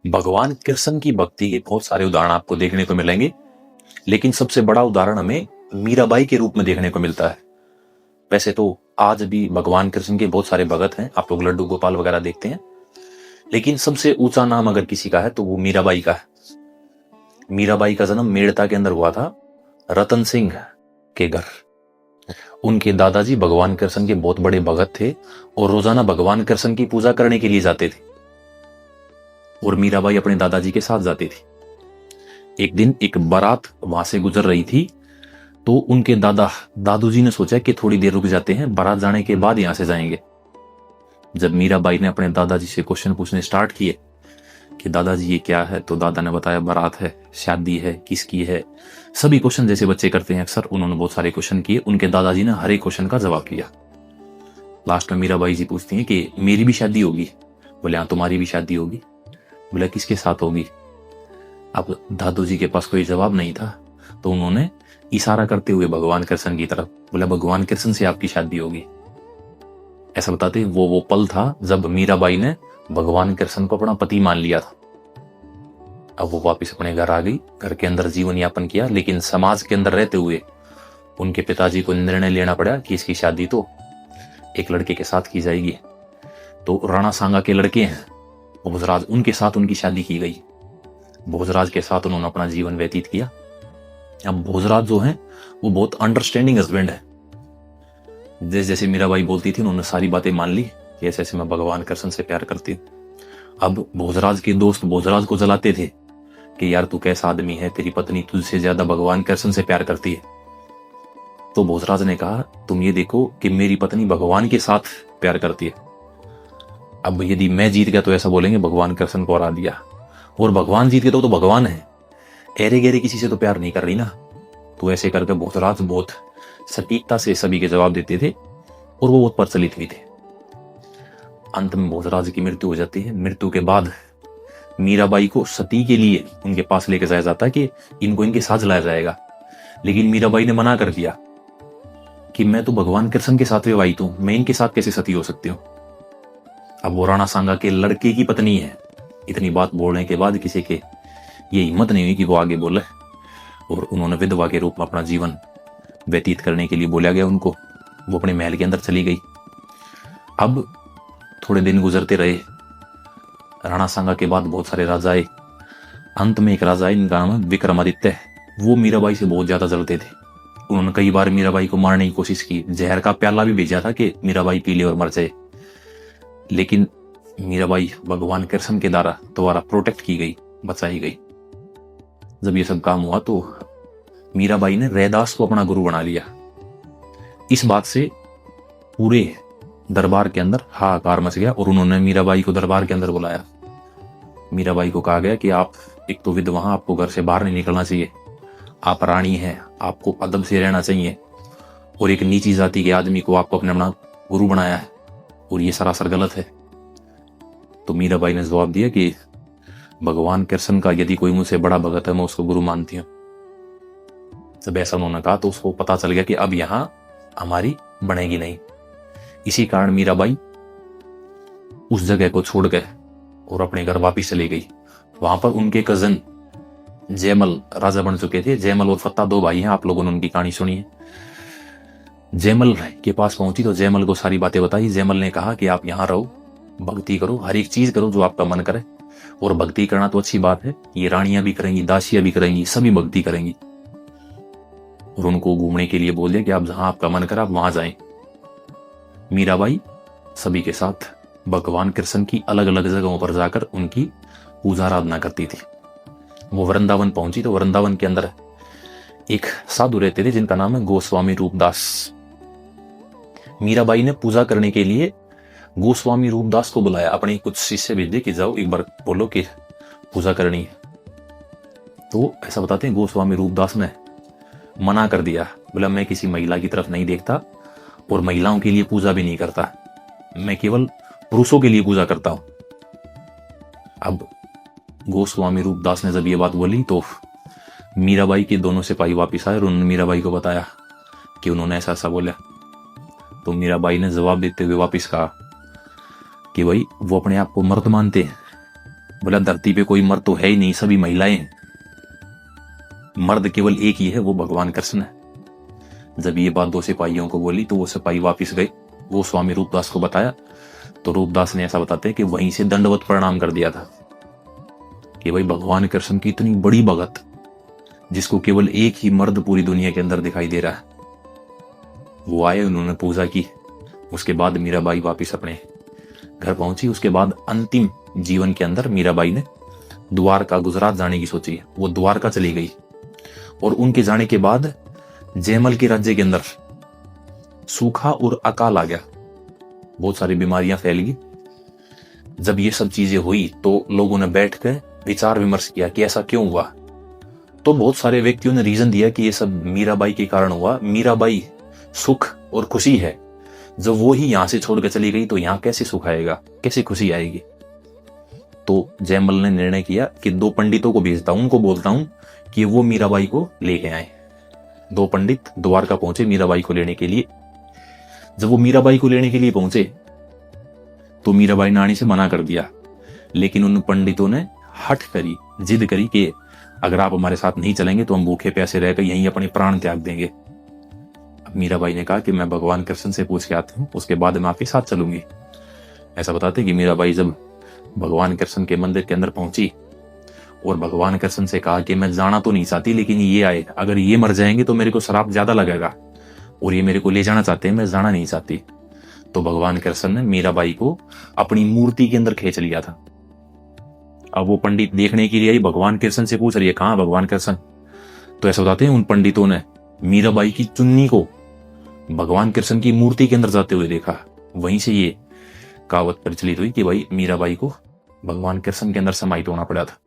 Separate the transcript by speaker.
Speaker 1: भगवान कृष्ण की भक्ति के बहुत सारे उदाहरण आपको देखने को मिलेंगे, लेकिन सबसे बड़ा उदाहरण हमें मीराबाई के रूप में देखने को मिलता है। वैसे तो आज भी भगवान कृष्ण के बहुत सारे भगत हैं, आप लोग लड्डू गोपाल वगैरह देखते हैं, लेकिन सबसे ऊंचा नाम अगर किसी का है तो वो मीराबाई का है। मीराबाई का जन्म मेड़ता के अंदर हुआ था, रतन सिंह के घर। उनके दादाजी भगवान कृष्ण के बहुत बड़े भगत थे और रोजाना भगवान कृष्ण की पूजा करने के लिए जाते थे, और मीराबाई अपने दादाजी के साथ जाती थी। एक दिन एक बारात वहां से गुजर रही थी, तो उनके दादूजी ने सोचा कि थोड़ी देर रुक जाते हैं, बारात जाने के बाद यहां से जाएंगे। जब मीराबाई ने अपने दादाजी से क्वेश्चन पूछने स्टार्ट किए कि दादाजी ये क्या है, तो दादा ने बताया बारात है, शादी है, किसकी है, सभी क्वेश्चन जैसे बच्चे करते हैं अक्सर। उन्होंने बहुत सारे क्वेश्चन किए, उनके दादाजी ने हर एक क्वेश्चन का जवाब दिया। लास्ट में मीराबाई जी पूछती हैं कि मेरी भी शादी होगी? बोले हाँ तुम्हारी भी शादी होगी। बोला किसके साथ होगी? अब दादू जी के पास कोई जवाब नहीं था, तो उन्होंने इशारा करते हुए भगवान कृष्ण की तरफ बोला भगवान कृष्ण से आपकी शादी होगी। ऐसा बताते वो पल था जब मीराबाई ने भगवान कृष्ण को अपना पति मान लिया था। अब वो वापस अपने घर आ गई, घर के अंदर जीवन यापन किया, लेकिन समाज के अंदर रहते हुए उनके पिताजी को निर्णय लेना पड़ा कि इसकी शादी तो एक लड़के के साथ की जाएगी। तो राणा सांगा के लड़के हैं भोजराज, उनके साथ उनकी शादी की गई। भोजराज के साथ उन्होंने अपना जीवन व्यतीत किया। अब भोजराज जो है वो बहुत अंडरस्टैंडिंग हस्बैंड है। जैसे जैसे मीराबाई बोलती थी उन्होंने सारी बातें मान ली कि ऐसे ऐसे मैं भगवान कृष्ण से प्यार करती हूँ। अब भोजराज के दोस्त भोजराज को जलाते थे कि यार तू कैसा आदमी है, तेरी पत्नी तुझसे ज्यादा भगवान कृष्ण से प्यार करती है। तो भोजराज ने कहा तुम ये देखो कि मेरी पत्नी भगवान के साथ प्यार करती है। अब यदि मैं जीत गया तो ऐसा बोलेंगे भगवान कृष्ण को हरा दिया, और भगवान जीत गए तो भगवान है, एरे गेरे किसी से तो प्यार नहीं कर रही ना। तो ऐसे करके भोजराज बहुत सटीकता से सभी के जवाब देते थे और वो बहुत प्रचलित भी थे। अंत में भोजराज की मृत्यु हो जाती है। मृत्यु के बाद मीराबाई को सती के लिए उनके पास लेकर जाया जाता है कि इनको इनके साथ लाया जाएगा, लेकिन मीराबाई ने मना कर दिया कि मैं तो भगवान कृष्ण के साथ विवाहित हूं, मैं इनके साथ कैसे सती हो सकती हूँ। अब वो राणा सांगा के लड़के की पत्नी है। इतनी बात बोलने के बाद किसी के ये हिम्मत नहीं हुई कि वो आगे बोले, और उन्होंने विधवा के रूप में अपना जीवन व्यतीत करने के लिए बोला गया उनको। वो अपने महल के अंदर चली गई। अब थोड़े दिन गुजरते रहे, राणा सांगा के बाद बहुत सारे राजा आए। अंत में एक राजा आए, इनका नाम है विक्रमादित्य। वो मीराबाई से बहुत ज्यादा जलते थे। उन्होंने कई बार मीराबाई को मारने की कोशिश की, जहर का प्याला भी भेजा था कि मीराबाई पी ले और मर जाए, लेकिन मीराबाई भगवान कृष्ण के द्वारा प्रोटेक्ट की गई, बचाई गई। जब ये सब काम हुआ तो मीराबाई ने रैदास को अपना गुरु बना लिया। इस बात से पूरे दरबार के अंदर हाहाकार मच गया और उन्होंने मीराबाई को दरबार के अंदर बुलाया। मीराबाई को कहा गया कि आप एक तो विधवा, आपको घर से बाहर नहीं निकलना चाहिए, आप रानी हैं, आपको अदब से रहना चाहिए, और एक नीची जाति के आदमी को आपको अपना गुरु बनाया है और ये सरासर गलत है। तो मीराबाई ने जवाब दिया कि भगवान कृष्ण का यदि कोई मुझसे बड़ा भगत है मैं उसको गुरु मानती हूँ। जब ऐसा उन्होंने कहा तो उसको पता चल गया कि अब यहां हमारी बनेगी नहीं। इसी कारण मीराबाई उस जगह को छोड़ गए और अपने घर वापिस चली गई। वहां पर उनके कजन जयमल राजा बन चुके थे। जयमल और फत्ता दो भाई हैं, आप लोगों ने उनकी कहानी सुनी है। जयमल के पास पहुंची तो जयमल को सारी बातें बताई। जयमल ने कहा कि आप यहां रहो, भक्ति करो, हर एक चीज करो जो आपका मन करे, और भक्ति करना तो अच्छी बात है, ये रानियां भी करेंगी, दासियां भी करेंगी, सभी भक्ति करेंगी। और उनको घूमने के लिए बोल दिया कि आप जहां आपका मन करे आप वहां जाएं। मीराबाई सभी के साथ भगवान कृष्ण की अलग अलग जगहों पर जाकर उनकी पूजा आराधना करती थी। वो वृंदावन पहुंची तो वृंदावन के अंदर एक साधु रहते थे जिनका नाम है गोस्वामी रूपदास। मीराबाई ने पूजा करने के लिए गोस्वामी रूपदास को बुलाया, अपने कुछ शिष्य भेज दे कि जाओ एक बार बोलो कि पूजा करनी है। तो ऐसा बताते हैं गोस्वामी रूपदास ने मना कर दिया, बोला मैं किसी महिला की तरफ नहीं देखता और महिलाओं के लिए पूजा भी नहीं करता, मैं केवल पुरुषों के लिए पूजा करता हूं। अब गोस्वामी रूपदास ने जब ये बात बोली तो मीराबाई के दोनों सिपाही वापिस आए और उन्होंने मीराबाई को बताया कि उन्होंने ऐसा ऐसा बोला। तो मीराबाई ने जवाब देते हुए वापिस कहा कि भाई वो अपने आप को मर्द मानते हैं, बोला धरती पे कोई मर्द तो है ही नहीं, सभी महिलाएं हैं, मर्द केवल एक ही है, वो भगवान कृष्ण है। जब ये बात 2 सिपाहियों को बोली तो वो सिपाही वापिस गए, वो स्वामी रूपदास को बताया तो रूपदास ने ऐसा बताते हैं कि वहीं से दंडवत प्रणाम कर दिया था कि भाई भगवान कृष्ण की इतनी बड़ी भगत, जिसको केवल एक ही मर्द पूरी दुनिया के अंदर दिखाई दे रहा है, वो आए, उन्होंने पूजा की। उसके बाद मीराबाई वापिस अपने घर पहुंची। उसके बाद अंतिम जीवन के अंदर मीराबाई ने द्वारका, गुजरात जाने की सोची। वो द्वारका चली गई और उनके जाने के बाद जयमल के राज्य के अंदर सूखा और अकाल आ गया, बहुत सारी बीमारियां फैल गई। जब ये सब चीजें हुई तो लोगों ने बैठकर विचार विमर्श किया कि ऐसा क्यों हुआ। तो बहुत सारे व्यक्तियों ने रीजन दिया कि ये सब मीराबाई के कारण हुआ। मीराबाई सुख और खुशी है, जब वो ही यहां से छोड़कर चली गई तो यहां कैसे सुख आएगा, कैसे खुशी आएगी। तो जयमल ने निर्णय किया कि 2 पंडितों को भेजता हूं, उनको बोलता हूं कि वो मीराबाई को लेके आए। 2 पंडित द्वारका पहुंचे मीराबाई को लेने के लिए। जब वो मीराबाई को लेने के लिए पहुंचे तो मीराबाई ने आने से मना कर दिया, लेकिन उन पंडितों ने हट करी, जिद करी कि अगर आप हमारे साथ नहीं चलेंगे तो हम भूखे प्यासे रहकर यहीं अपने प्राण त्याग देंगे। अब मीराबाई ने कहा कि मैं भगवान कृष्ण से पूछ के आती हूँ, उसके बाद मैं आपके साथ चलूंगी। ऐसा बताते कि मीराबाई जब भगवान कृष्ण के मंदिर के अंदर पहुंची और भगवान कृष्ण से कहा कि मैं जाना तो नहीं चाहती, लेकिन ये आए, अगर ये मर जाएंगे तो मेरे को श्राप ज्यादा लगेगा और ये मेरे को ले जाना चाहते हैं, मैं जाना नहीं चाहती। तो भगवान कृष्ण ने मीराबाई को अपनी मूर्ति के अंदर खींच लिया था। अब वो पंडित देखने के लिए आई, भगवान कृष्ण से पूछ रही है कहां भगवान कृष्ण। तो ऐसा बताते हैं उन पंडितों ने मीराबाई की चुन्नी को भगवान कृष्ण की मूर्ति के अंदर जाते हुए देखा। वहीं से ये कहावत प्रचलित हुई कि भाई मीराबाई को भगवान कृष्ण के अंदर समाहित होना पड़ा था।